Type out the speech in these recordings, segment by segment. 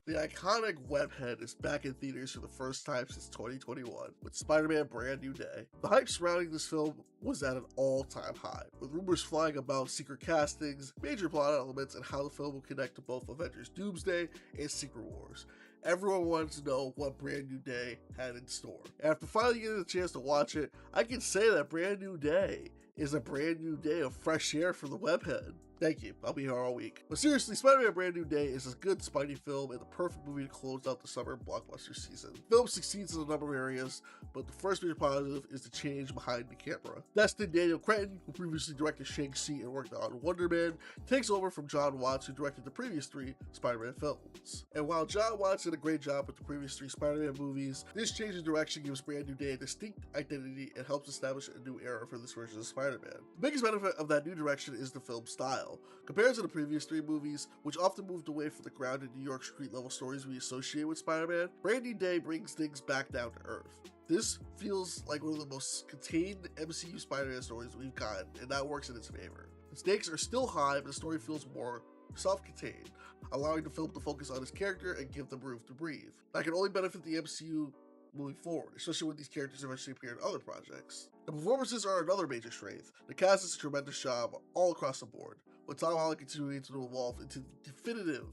The iconic webhead is back in theaters for the first time since 2021 with Spider-Man Brand New Day. The hype surrounding this film was at an all-time high, with rumors flying about secret castings, major plot elements, and how the film will connect to both Avengers Doomsday and Secret Wars. Everyone wanted to know what Brand New Day had in store. After finally getting a chance to watch it, I can say that Brand New Day is a brand new day of fresh air for the webhead. Thank you, I'll be here all week. But seriously, Spider-Man Brand New Day is a good Spidey film and the perfect movie to close out the summer blockbuster season. The film succeeds in a number of areas, but the first major positive is the change behind the camera. Destin Daniel Cretton, who previously directed Shang-Chi and worked on Wonder Man, takes over from John Watts, who directed the previous 3 Spider-Man films. And while John Watts did a great job with the previous 3 Spider-Man movies, this change in direction gives Brand New Day a distinct identity and helps establish a new era for this version of Spider-Man. The biggest benefit of that new direction is the film's style. Compared to the previous 3 movies, which often moved away from the grounded New York street-level stories we associate with Spider-Man, Brand New Day brings things back down to earth. This feels like one of the most contained MCU Spider-Man stories we've gotten, and that works in its favor. The stakes are still high, but the story feels more self-contained, allowing the film to focus on his character and give them room to breathe. That can only benefit the MCU moving forward, especially when these characters eventually appear in other projects. The performances are another major strength. The cast does a tremendous job all across the board, with Tom Holland continuing to evolve into the definitive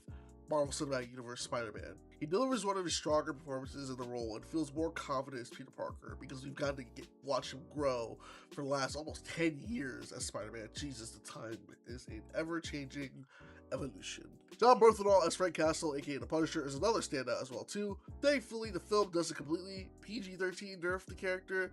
Marvel Cinematic Universe Spider-Man. He delivers one of his stronger performances in the role and feels more confident as Peter Parker because we've got to watch him grow for the last almost 10 years as Spider-Man. Jesus, the time is an ever-changing evolution. John Bernthal as Frank Castle, aka the Punisher, is another standout as well too. Thankfully, the film doesn't completely PG-13 nerf the character.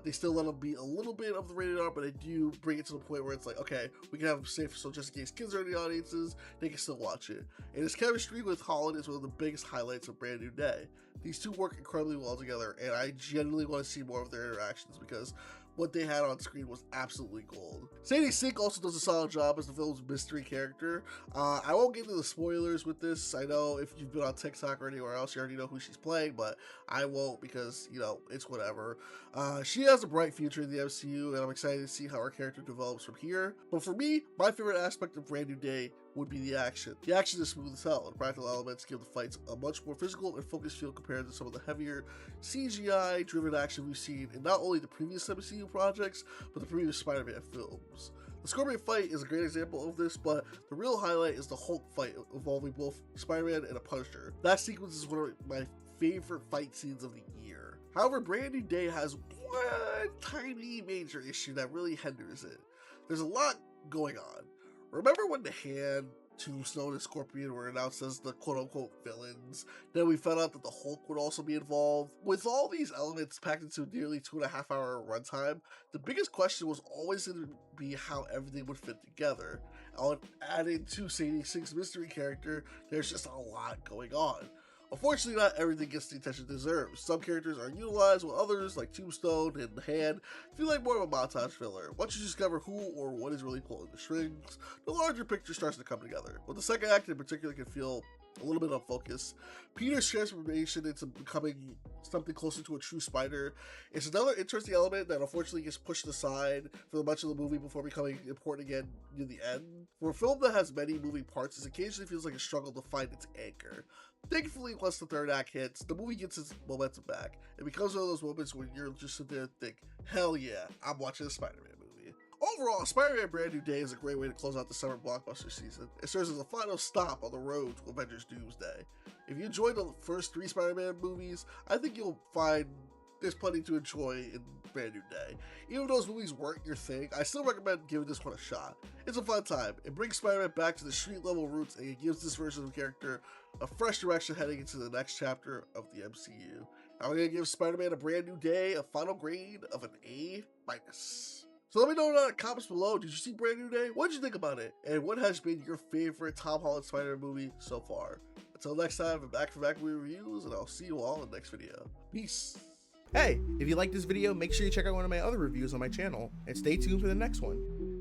They still let him be a little bit of the rated R, but they do bring it to the point where it's like, okay, we can have him safe, so just in case kids are in the audiences, they can still watch it. And his chemistry with Holland is one of the biggest highlights of Brand New Day. These two work incredibly well together, and I genuinely want to see more of their interactions because what they had on screen was absolutely gold. Sadie Sink also does a solid job as the film's mystery character. I won't get into the spoilers with this. I know if you've been on TikTok or anywhere else, you already know who she's playing, but I won't because, you know, it's whatever. She has a bright future in the MCU, and I'm excited to see how her character develops from here. But for me, my favorite aspect of Brand New Day would be the action. The action is smooth as hell, and practical elements give the fights a much more physical and focused feel compared to some of the heavier CGI-driven action we've seen in not only the previous MCU projects, but the previous Spider-Man films. The Scorpion fight is a great example of this, but the real highlight is the Hulk fight involving both Spider-Man and a Punisher. That sequence is one of my favorite fight scenes of the year. However, Brand New Day has one tiny major issue that really hinders it. There's a lot going on. Remember when the Hand, Tombstone, and Scorpion were announced as the quote-unquote villains? Then we found out that the Hulk would also be involved. With all these elements packed into a nearly 2.5 hour runtime, the biggest question was always going to be how everything would fit together. Added to Sadie Sink's mystery character, there's just a lot going on. Unfortunately, not everything gets the attention it deserves. Some characters are utilized, while others, like Tombstone and The Hand, feel like more of a montage filler. Once you discover who or what is really pulling the strings, the larger picture starts to come together. But the second act in particular can feel a little bit unfocused. Peter's transformation into becoming something closer to a true spider is another interesting element that unfortunately gets pushed aside for much of the movie before becoming important again near the end. For a film that has many moving parts, it occasionally feels like a struggle to find its anchor. Thankfully, once the third act hits, the movie gets its momentum back. It becomes one of those moments where you're just sitting there and think, hell yeah, I'm watching a Spider-Man movie. Overall, Spider-Man Brand New Day is a great way to close out the summer blockbuster season. It serves as a final stop on the road to Avengers Doomsday. If you enjoyed the first 3 Spider-Man movies, I think you'll find there's plenty to enjoy in Brand New Day. Even though those movies weren't your thing, I still recommend giving this one a shot. It's a fun time. It brings Spider-Man back to the street level roots, and it gives this version of the character a fresh direction heading into the next chapter of the MCU. I'm going to give Spider-Man a Brand New Day a final grade of an A-. So let me know in the comments below, did you see Brand New Day? What did you think about it? And what has been your favorite Tom Holland Spider-Man movie so far? Until next time, I'm back for back movie reviews, and I'll see you all in the next video. Peace. Hey, if you like this video, make sure you check out one of my other reviews on my channel, and stay tuned for the next one.